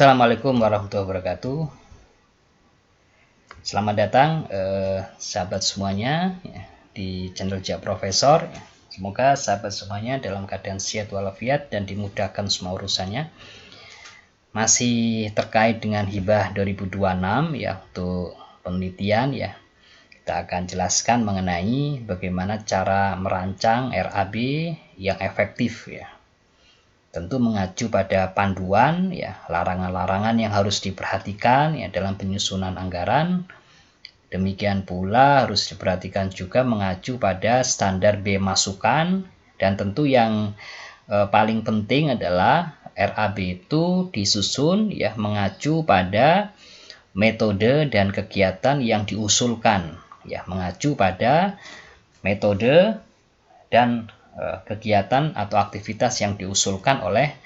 Assalamualaikum warahmatullahi wabarakatuh. Selamat datang sahabat semuanya di channel Jak Profesor. Semoga sahabat semuanya dalam keadaan sehat walafiat dan dimudahkan semua urusannya. Masih terkait dengan hibah 2026 ya, untuk penelitian ya. Kita akan jelaskan mengenai bagaimana cara merancang RAB yang efektif ya. Tentu mengacu pada panduan ya, larangan-larangan yang harus diperhatikan ya dalam penyusunan anggaran. Demikian pula harus diperhatikan juga mengacu pada standar B masukan, dan tentu yang paling penting adalah RAB itu disusun ya mengacu pada metode dan kegiatan yang diusulkan ya, mengacu pada metode dan kegiatan atau aktivitas yang diusulkan oleh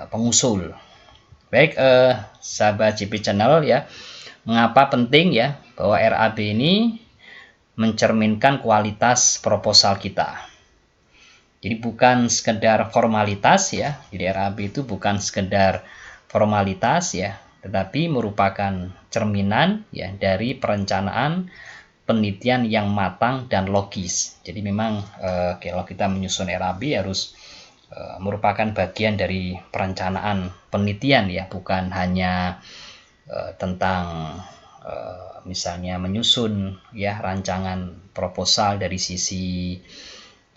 pengusul. Baik, sahabat JP Channel ya, mengapa penting ya bahwa RAB ini mencerminkan kualitas proposal kita. Jadi bukan sekedar formalitas ya, jadi RAB itu bukan sekedar formalitas ya, tetapi merupakan cerminan ya dari perencanaan penelitian yang matang dan logis. Jadi memang kalau kita menyusun RAB harus merupakan bagian dari perencanaan penelitian ya, bukan hanya tentang misalnya menyusun ya rancangan proposal dari sisi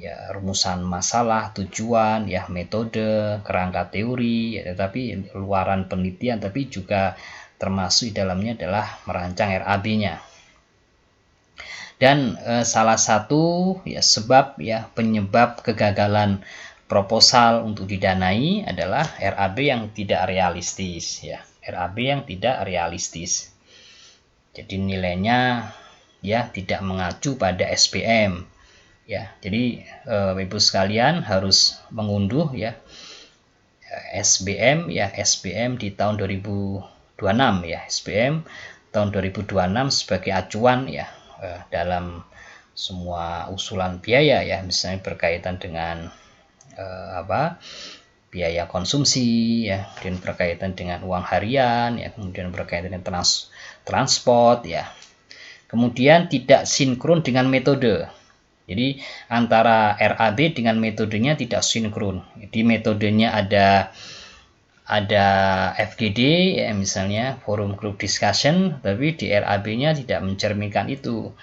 ya rumusan masalah, tujuan ya, metode, kerangka teori ya, tetapi luaran penelitian, tapi juga termasuk di dalamnya adalah merancang RAB-nya. Dan salah satu ya sebab ya penyebab kegagalan proposal untuk didanai adalah RAB yang tidak realistis ya, RAB yang tidak realistis. Jadi nilainya ya tidak mengacu pada SBM ya. Jadi Ibu sekalian harus mengunduh ya SBM ya, SBM di tahun 2026 ya, SBM tahun 2026 sebagai acuan ya dalam semua usulan biaya ya, misalnya berkaitan dengan biaya konsumsi ya, kemudian berkaitan dengan uang harian ya, kemudian berkaitan dengan transport ya, kemudian tidak sinkron dengan metode. Jadi antara RAB dengan metodenya tidak sinkron. Di metodenya ada FGD ya, misalnya forum group discussion, tapi di RAB-nya tidak mencerminkan itu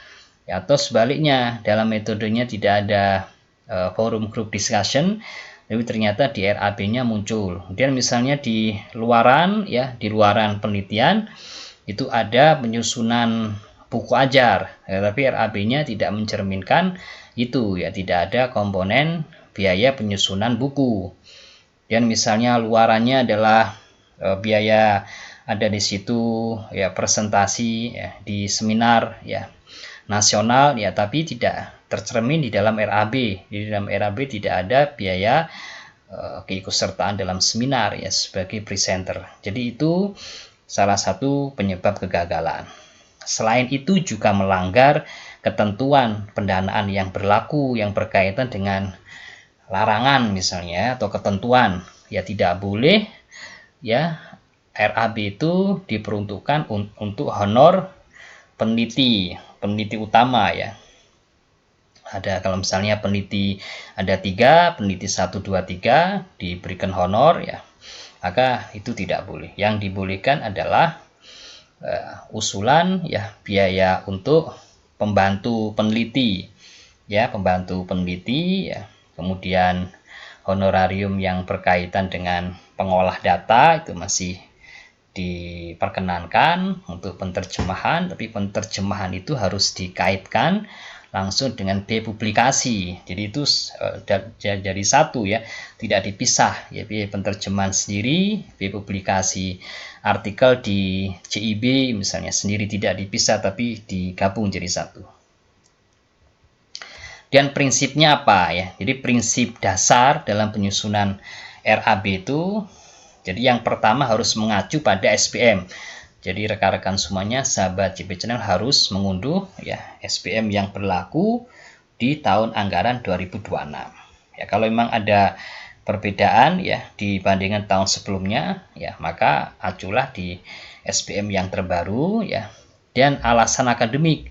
ya, atau sebaliknya dalam metodenya tidak ada forum group discussion, tapi ternyata di RAB-nya muncul. Kemudian misalnya di luaran ya, di luaran penelitian itu ada penyusunan buku ajar ya, tapi RAB-nya tidak mencerminkan itu ya, tidak ada komponen biaya penyusunan buku. Dan misalnya luarannya adalah biaya ada di situ ya, presentasi ya, di seminar ya nasional ya, tapi tidak tercermin di dalam RAB. Di dalam RAB tidak ada biaya keikutsertaan dalam seminar ya sebagai presenter. Jadi itu salah satu penyebab kegagalan. Selain itu juga melanggar ketentuan pendanaan yang berlaku yang berkaitan dengan larangan misalnya atau ketentuan ya, tidak boleh ya RAB itu diperuntukkan untuk honor peneliti utama ya. Ada kalau misalnya peneliti ada 3, peneliti 1, 2, 3 diberikan honor ya, maka itu tidak boleh. Yang dibolehkan adalah usulan ya biaya untuk pembantu peneliti ya, kemudian honorarium yang berkaitan dengan pengolah data itu masih diperkenankan untuk penerjemahan, tapi penerjemahan itu harus dikaitkan langsung dengan B publikasi. Jadi itu jadi satu ya, tidak dipisah ya, B penerjemahan sendiri, B publikasi artikel di CIB misalnya sendiri, tidak dipisah tapi digabung jadi satu. Dan prinsipnya apa ya? Jadi prinsip dasar dalam penyusunan RAB itu, jadi yang pertama harus mengacu pada SBM. Jadi rekan-rekan semuanya, sahabat JP Channel harus mengunduh ya SBM yang berlaku di tahun anggaran 2026. Ya, kalau memang ada perbedaan ya dibandingkan tahun sebelumnya ya, maka aculah di SBM yang terbaru ya. Dan alasan akademik,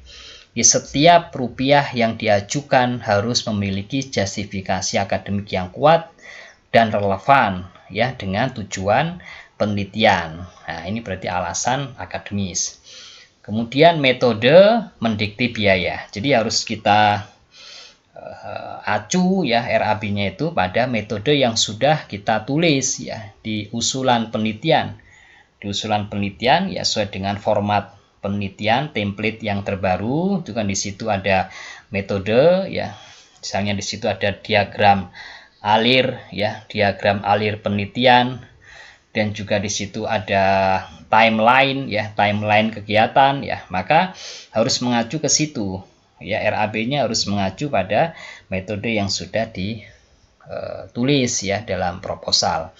di setiap rupiah yang diajukan harus memiliki justifikasi akademik yang kuat dan relevan ya dengan tujuan penelitian. Nah, ini berarti alasan akademis. Kemudian metode mendikte biaya. Jadi harus kita acu ya RAB-nya itu pada metode yang sudah kita tulis ya di usulan penelitian. Di usulan penelitian ya sesuai dengan format penelitian template yang terbaru, itu kan di situ ada metode ya. Misalnya di situ ada diagram alir ya, diagram alir penelitian, dan juga di situ ada timeline ya, timeline kegiatan ya. Maka harus mengacu ke situ. Ya, RAB-nya harus mengacu pada metode yang sudah ditulis ya dalam proposal.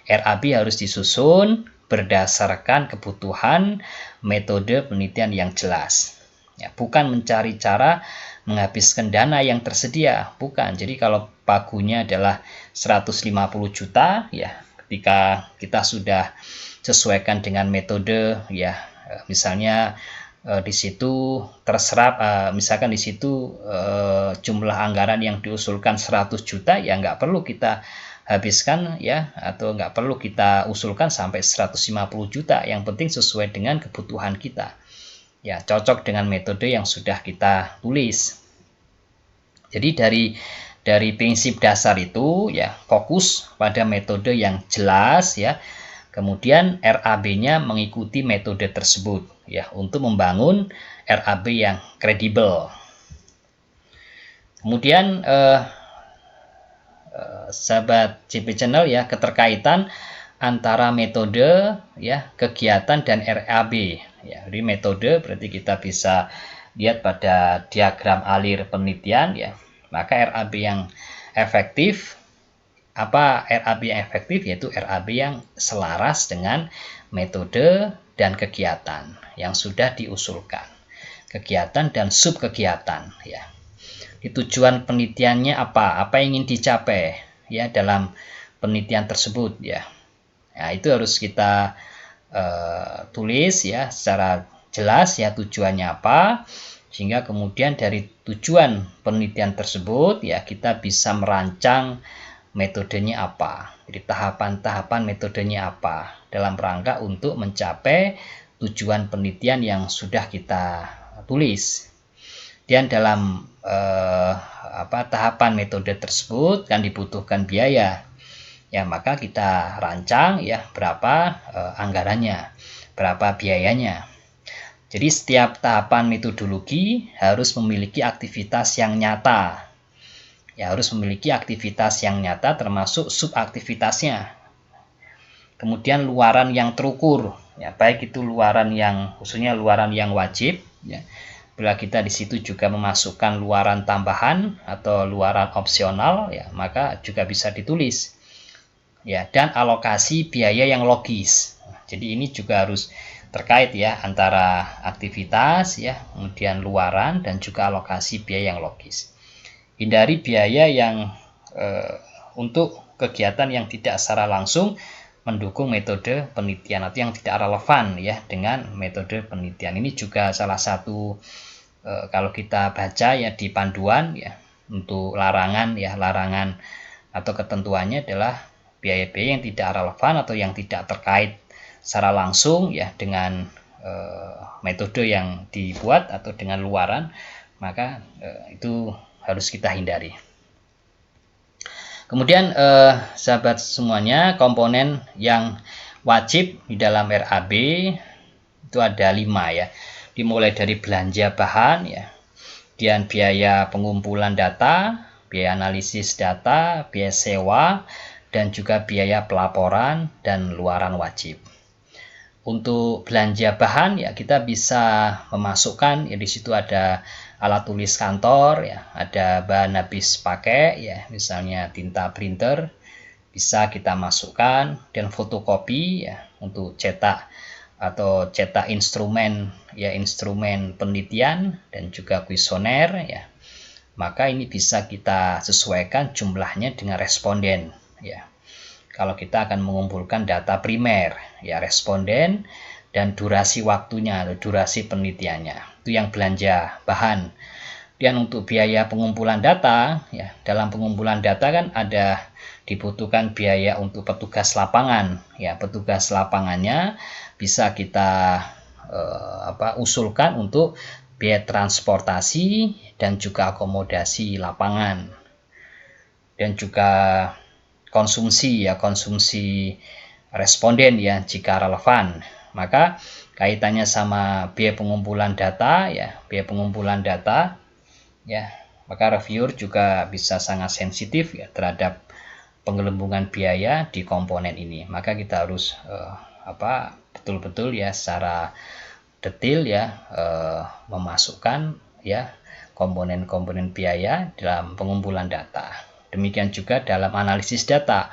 RAB harus disusun berdasarkan kebutuhan metode penelitian yang jelas. Ya, bukan mencari cara menghabiskan dana yang tersedia, bukan. Jadi kalau pagunya adalah 150 juta ya, ketika kita sudah sesuaikan dengan metode ya, misalnya di situ terserap misalkan di situ jumlah anggaran yang diusulkan 100 juta ya, nggak perlu kita habiskan ya, atau nggak perlu kita usulkan sampai 150 juta, yang penting sesuai dengan kebutuhan kita ya, cocok dengan metode yang sudah kita tulis. Jadi dari prinsip dasar itu ya, fokus pada metode yang jelas ya, kemudian RAB-nya mengikuti metode tersebut ya, untuk membangun RAB yang kredibel. Kemudian sahabat CP Channel ya, keterkaitan antara metode ya, kegiatan dan RAB ya. Jadi metode berarti kita bisa lihat pada diagram alir penelitian ya. Maka RAB yang efektif, apa RAB yang efektif? Yaitu RAB yang selaras dengan metode dan kegiatan yang sudah diusulkan, kegiatan dan subkegiatan ya. Di tujuan penelitiannya apa yang ingin dicapai ya dalam penelitian tersebut ya. Nah, itu harus kita tulis ya secara jelas ya, tujuannya apa, sehingga kemudian dari tujuan penelitian tersebut ya kita bisa merancang metodenya apa. Jadi tahapan-tahapan metodenya apa dalam rangka untuk mencapai tujuan penelitian yang sudah kita tulis. Dan dalam tahapan metode tersebut kan dibutuhkan biaya. Ya, maka kita rancang ya berapa anggarannya, berapa biayanya. Jadi setiap tahapan metodologi harus memiliki aktivitas yang nyata. Ya, harus memiliki aktivitas yang nyata termasuk subaktivitasnya. Kemudian luaran yang terukur, ya, baik itu luaran yang khususnya luaran yang wajib ya. Bila kita di situ juga memasukkan luaran tambahan atau luaran opsional ya, maka juga bisa ditulis. Ya, dan alokasi biaya yang logis. Jadi ini juga harus terkait ya antara aktivitas ya, kemudian luaran dan juga alokasi biaya yang logis. Hindari biaya yang untuk kegiatan yang tidak secara langsung mendukung metode penelitian atau yang tidak relevan ya dengan metode penelitian. Ini juga salah satu kalau kita baca ya di panduan ya untuk larangan ya, larangan atau ketentuannya adalah biaya-biaya yang tidak relevan atau yang tidak terkait secara langsung ya dengan metode yang dibuat atau dengan luaran, maka itu harus kita hindari. Kemudian sahabat semuanya, komponen yang wajib di dalam RAB itu ada 5 ya. Dimulai dari belanja bahan ya, kemudian biaya pengumpulan data, biaya analisis data, biaya sewa, dan juga biaya pelaporan dan luaran wajib. Untuk belanja bahan ya kita bisa memasukkan ya, di situ ada alat tulis kantor ya, ada bahan habis pakai ya, misalnya tinta printer bisa kita masukkan, dan fotokopi ya untuk cetak atau cetak instrumen ya, instrumen penelitian dan juga kuesioner ya. Maka ini bisa kita sesuaikan jumlahnya dengan responden ya. Kalau kita akan mengumpulkan data primer, ya responden dan durasi waktunya, durasi penelitiannya. Itu yang belanja bahan. Dan untuk biaya pengumpulan data, ya dalam pengumpulan data kan ada dibutuhkan biaya untuk petugas lapangan. Ya, petugas lapangannya bisa kita usulkan untuk biaya transportasi dan juga akomodasi lapangan. Dan juga konsumsi responden ya jika relevan. Maka kaitannya sama biaya pengumpulan data ya, maka reviewer juga bisa sangat sensitif ya terhadap penggelembungan biaya di komponen ini. Maka kita harus betul-betul ya secara detail ya memasukkan ya komponen-komponen biaya dalam pengumpulan data. Demikian juga dalam analisis data.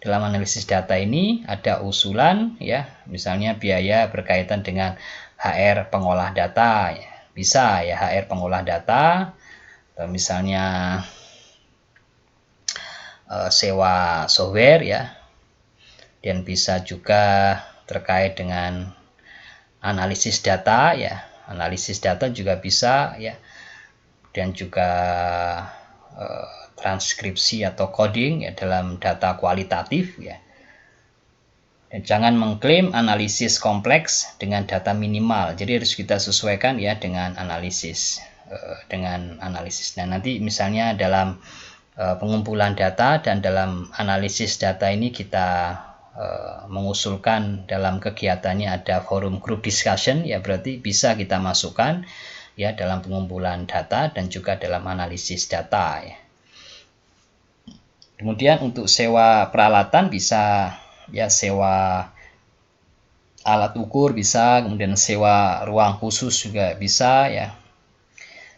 Dalam analisis data ini ada usulan ya, misalnya biaya berkaitan dengan HR pengolah data. Bisa ya HR pengolah data, atau misalnya sewa software ya. Dan bisa juga terkait dengan analisis data ya. Analisis data juga bisa ya. Dan juga transkripsi atau coding ya dalam data kualitatif ya. Dan jangan mengklaim analisis kompleks dengan data minimal. Jadi harus kita sesuaikan ya dengan analisis Nah, nanti misalnya dalam pengumpulan data dan dalam analisis data ini kita mengusulkan dalam kegiatannya ada forum group discussion ya, berarti bisa kita masukkan ya dalam pengumpulan data dan juga dalam analisis data ya. Kemudian untuk sewa peralatan bisa ya, sewa alat ukur bisa, kemudian sewa ruang khusus juga bisa ya.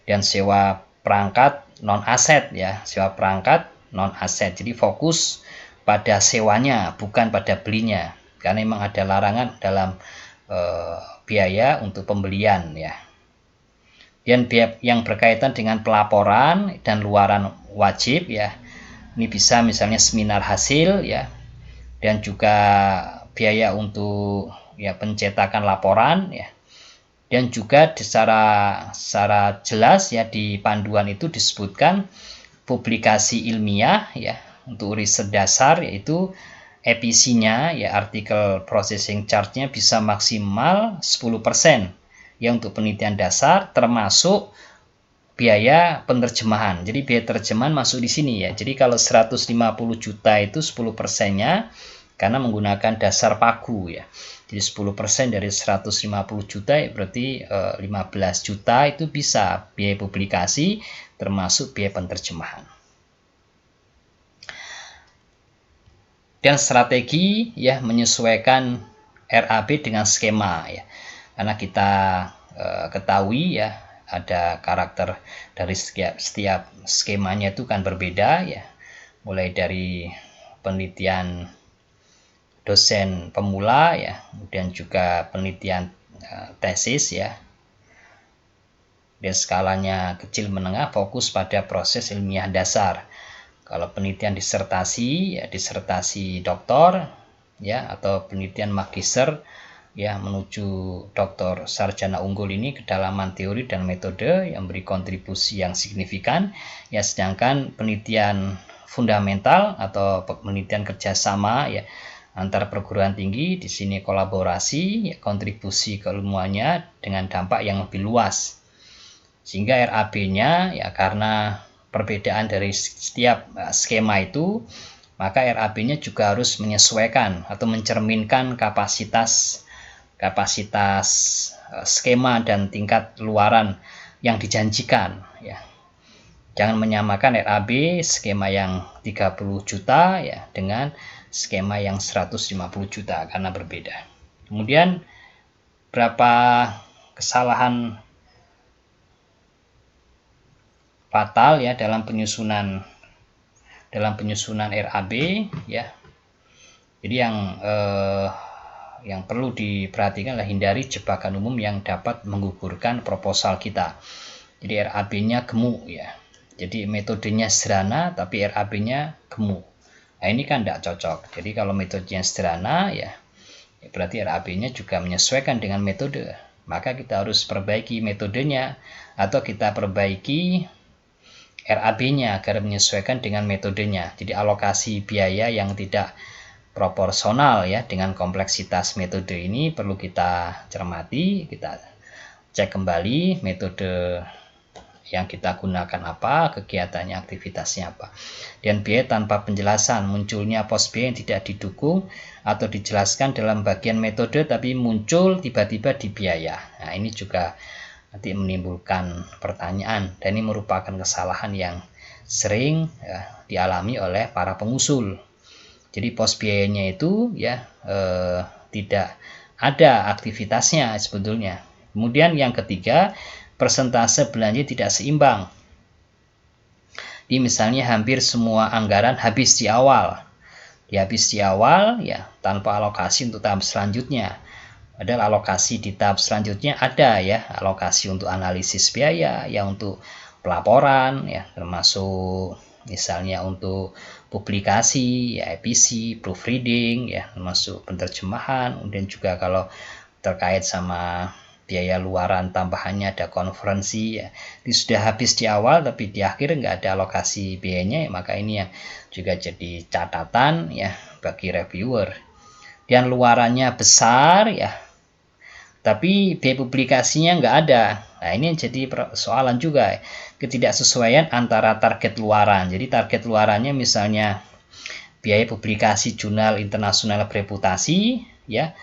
Dan sewa perangkat non aset ya, sewa perangkat non aset. Jadi fokus pada sewanya bukan pada belinya. Karena memang ada larangan dalam biaya untuk pembelian ya. Dan biaya yang berkaitan dengan pelaporan dan luaran wajib ya. Ini bisa misalnya seminar hasil ya, dan juga biaya untuk ya pencetakan laporan ya. Dan juga secara jelas ya di panduan itu disebutkan publikasi ilmiah ya untuk riset dasar, yaitu EPC-nya ya, artikel processing charge-nya bisa maksimal 10% ya untuk penelitian dasar, termasuk biaya penerjemahan. Jadi biaya terjemahan masuk di sini ya. Jadi kalau 150 juta itu 10%-nya karena menggunakan dasar pagu ya. Jadi 10% dari 150 juta ya berarti 15 juta itu bisa biaya publikasi termasuk biaya penerjemahan. Dan strategi ya menyesuaikan RAB dengan skema ya. Karena kita ketahui ya ada karakter dari setiap skemanya itu kan berbeda ya. Mulai dari penelitian dosen pemula ya, kemudian juga penelitian tesis ya. Dan skalanya kecil menengah fokus pada proses ilmiah dasar. Kalau penelitian disertasi ya, disertasi doktor ya, atau penelitian magister ya menuju doktor sarjana unggul, ini kedalaman teori dan metode yang beri kontribusi yang signifikan ya. Sedangkan penelitian fundamental atau penelitian kerjasama ya antar perguruan tinggi, di sini kolaborasi ya, kontribusi keilmuannya dengan dampak yang lebih luas. Sehingga RAB-nya ya, karena perbedaan dari setiap skema itu, maka RAB-nya juga harus menyesuaikan atau mencerminkan kapasitas skema dan tingkat luaran yang dijanjikan ya. Jangan menyamakan RAB skema yang 30 juta ya dengan skema yang 150 juta karena berbeda. Kemudian berapa kesalahan fatal ya dalam penyusunan RAB ya. Jadi yang perlu diperhatikan adalah hindari jebakan umum yang dapat menggugurkan proposal kita. Jadi RAB-nya gemuk ya. Jadi metodenya sederhana tapi RAB-nya gemuk. Nah, ini kan tidak cocok. Jadi kalau metodenya sederhana ya berarti RAB-nya juga menyesuaikan dengan metode. Maka kita harus perbaiki metodenya atau kita perbaiki RAB-nya agar menyesuaikan dengan metodenya. Jadi alokasi biaya yang tidak proporsional ya dengan kompleksitas metode ini perlu kita cermati, kita cek kembali metode yang kita gunakan apa, kegiatannya, aktivitasnya apa. Dan biaya tanpa penjelasan, munculnya pos biaya yang tidak didukung atau dijelaskan dalam bagian metode tapi muncul tiba-tiba di biaya. Nah, ini juga nanti menimbulkan pertanyaan dan ini merupakan kesalahan yang sering dialami oleh para pengusul. Jadi pos biayanya itu ya tidak ada aktivitasnya sebetulnya. Kemudian yang ketiga, persentase belanja tidak seimbang. Jadi misalnya hampir semua anggaran habis di awal. Habis di awal ya tanpa alokasi untuk tahap selanjutnya. Padahal alokasi di tahap selanjutnya ada ya, alokasi untuk analisis biaya, ya untuk pelaporan ya, termasuk misalnya untuk publikasi, ya EPC, proofreading ya, termasuk penerjemahan, kemudian juga kalau terkait sama biaya luaran tambahannya ada konferensi ya, ini sudah habis di awal tapi di akhir nggak ada alokasi biayanya ya, maka ini yang juga jadi catatan ya bagi reviewer. Dan luarannya besar ya tapi biaya publikasinya nggak ada. Nah, ini jadi persoalan juga, ketidaksesuaian antara target luaran. Jadi target luarannya misalnya biaya publikasi jurnal internasional bereputasi ya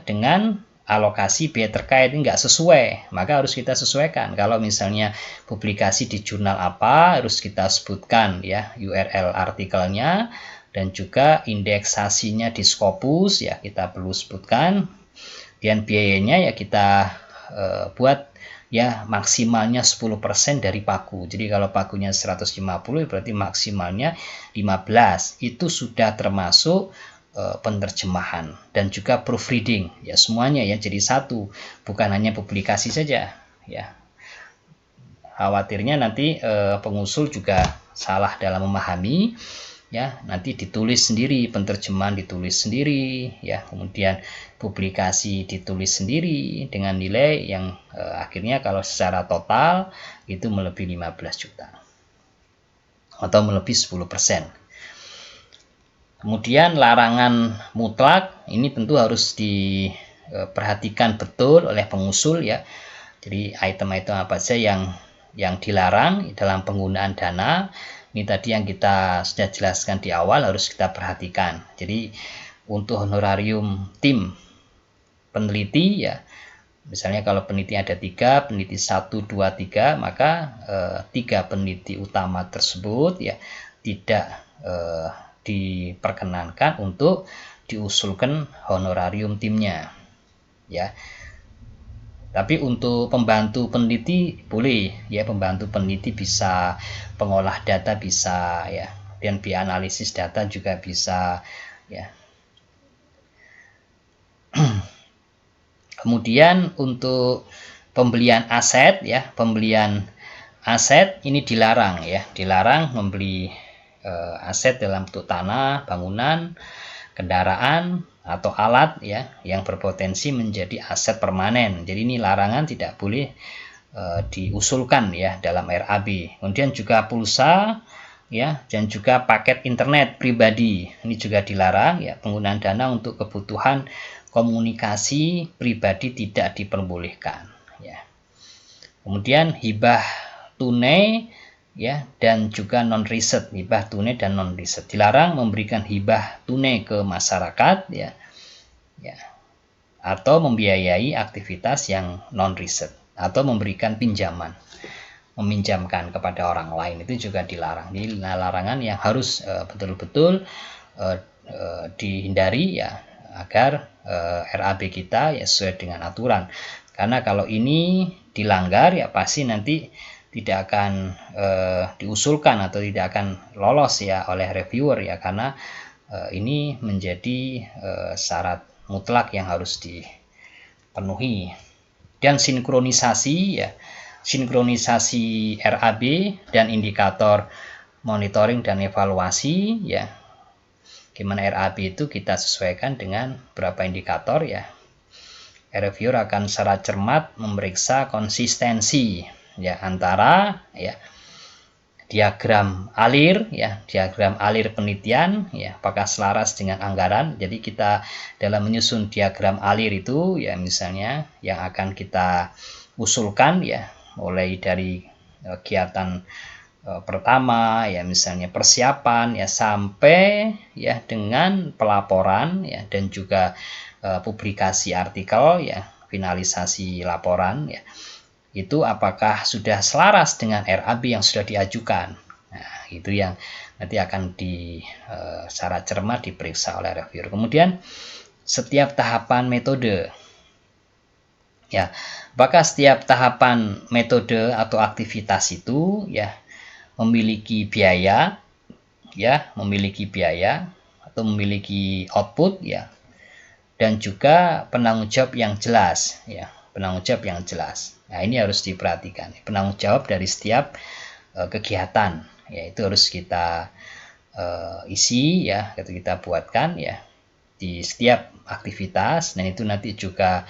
dengan alokasi biaya terkait ini nggak sesuai, maka harus kita sesuaikan. Kalau misalnya publikasi di jurnal apa, harus kita sebutkan ya URL artikelnya dan juga indeksasinya di Scopus ya kita perlu sebutkan. Dan biayanya ya kita buat ya maksimalnya 10% dari paku. Jadi kalau pakunya 150 berarti maksimalnya 15. Itu sudah termasuk penerjemahan dan juga proofreading ya, semuanya ya jadi satu, bukan hanya publikasi saja ya. Khawatirnya nanti pengusul juga salah dalam memahami ya, nanti ditulis sendiri, penerjemahan ditulis sendiri ya, kemudian publikasi ditulis sendiri dengan nilai yang akhirnya kalau secara total itu melebihi 15 juta atau melebihi 10%. Kemudian larangan mutlak ini tentu harus diperhatikan betul oleh pengusul ya. Jadi item-item apa saja yang dilarang dalam penggunaan dana. Ini tadi yang kita sudah jelaskan di awal harus kita perhatikan. Jadi untuk honorarium tim peneliti ya, misalnya kalau peneliti ada 3, peneliti 1, 2, 3, maka 3 peneliti utama tersebut ya tidak diperkenankan untuk diusulkan honorarium timnya ya. Tapi untuk pembantu peneliti boleh ya, pembantu peneliti bisa, pengolah data bisa ya, dan biaya analisis data juga bisa ya. Kemudian untuk pembelian aset ya, pembelian aset ini dilarang ya, dilarang membeli aset dalam bentuk tanah, bangunan, kendaraan atau alat ya yang berpotensi menjadi aset permanen. Jadi ini larangan tidak boleh diusulkan ya dalam RAB. Kemudian juga pulsa ya dan juga paket internet pribadi ini juga dilarang ya, penggunaan dana untuk kebutuhan komunikasi pribadi tidak diperbolehkan ya. Kemudian hibah tunai ya dan juga non riset, hibah tunai dan non riset dilarang memberikan hibah tunai ke masyarakat ya atau membiayai aktivitas yang non riset atau memberikan pinjaman, meminjamkan kepada orang lain itu juga dilarang. Ini larangan yang harus betul-betul dihindari ya agar RAB kita ya sesuai dengan aturan. Karena kalau ini dilanggar ya pasti nanti tidak akan diusulkan atau tidak akan lolos ya oleh reviewer ya, karena ini menjadi syarat mutlak yang harus dipenuhi. Dan sinkronisasi ya, sinkronisasi RAB dan indikator monitoring dan evaluasi ya di mana RAB itu kita sesuaikan dengan beberapa indikator ya. Reviewer akan secara cermat memeriksa konsistensi ya antara ya diagram alir penelitian ya, apakah selaras dengan anggaran. Jadi kita dalam menyusun diagram alir itu ya, misalnya yang akan kita usulkan ya, mulai dari kegiatan pertama ya, misalnya persiapan ya, sampai ya dengan pelaporan ya, dan juga publikasi artikel ya, finalisasi laporan ya, itu apakah sudah selaras dengan RAB yang sudah diajukan. Nah, itu yang nanti akan secara cermat diperiksa oleh reviewer. Kemudian setiap tahapan metode ya, apakah setiap tahapan metode atau aktivitas itu ya memiliki biaya atau memiliki output ya, dan juga penanggung jawab yang jelas ya, Nah, ini harus diperhatikan. Penanggung jawab dari setiap kegiatan ya, itu harus kita isi ya, atau kita buatkan ya di setiap aktivitas, dan itu nanti juga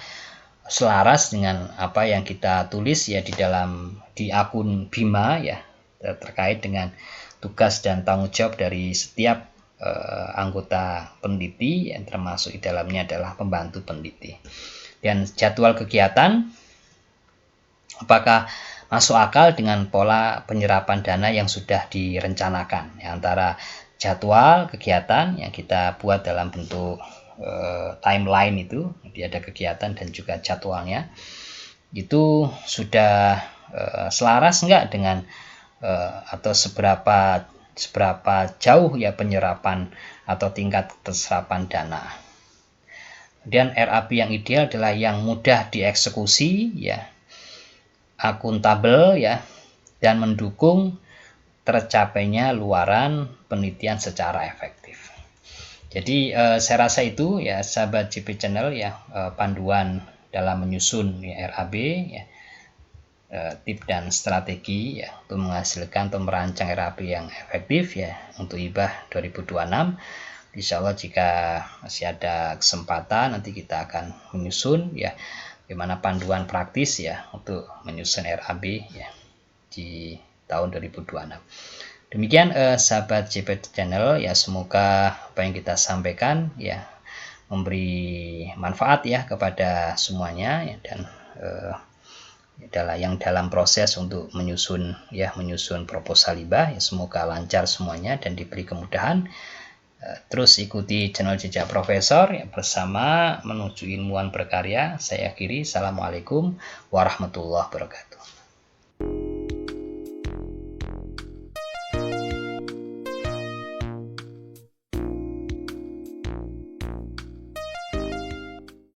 selaras dengan apa yang kita tulis ya di akun Bima ya, terkait dengan tugas dan tanggung jawab dari setiap anggota peneliti yang termasuk di dalamnya adalah pembantu peneliti. Dan jadwal kegiatan apakah masuk akal dengan pola penyerapan dana yang sudah direncanakan ya, antara jadwal kegiatan yang kita buat dalam bentuk timeline itu, jadi ada kegiatan dan juga jadwalnya, itu sudah selaras enggak dengan atau seberapa jauh ya penyerapan atau tingkat terserapan dana. Kemudian RAB yang ideal adalah yang mudah dieksekusi ya, akuntabel ya, dan mendukung tercapainya luaran penelitian secara efektif. Jadi saya rasa itu ya sahabat JP Channel ya, panduan dalam menyusun ya, RAB ya, tip dan strategi ya untuk menghasilkan atau merancang RAB yang efektif ya untuk IBAH 2026. Insya Allah jika masih ada kesempatan nanti kita akan menyusun ya bagaimana panduan praktis ya untuk menyusun RAB ya di tahun 2026. Demikian sahabat JP Channel ya, semoga apa yang kita sampaikan ya memberi manfaat ya kepada semuanya ya, dan adalah yang dalam proses untuk menyusun proposal IBAH ya, semoga lancar semuanya dan diberi kemudahan. Terus ikuti channel Jejak Profesor ya, bersama menuju ilmuwan berkarya. Saya akhiri, assalamualaikum warahmatullahi wabarakatuh.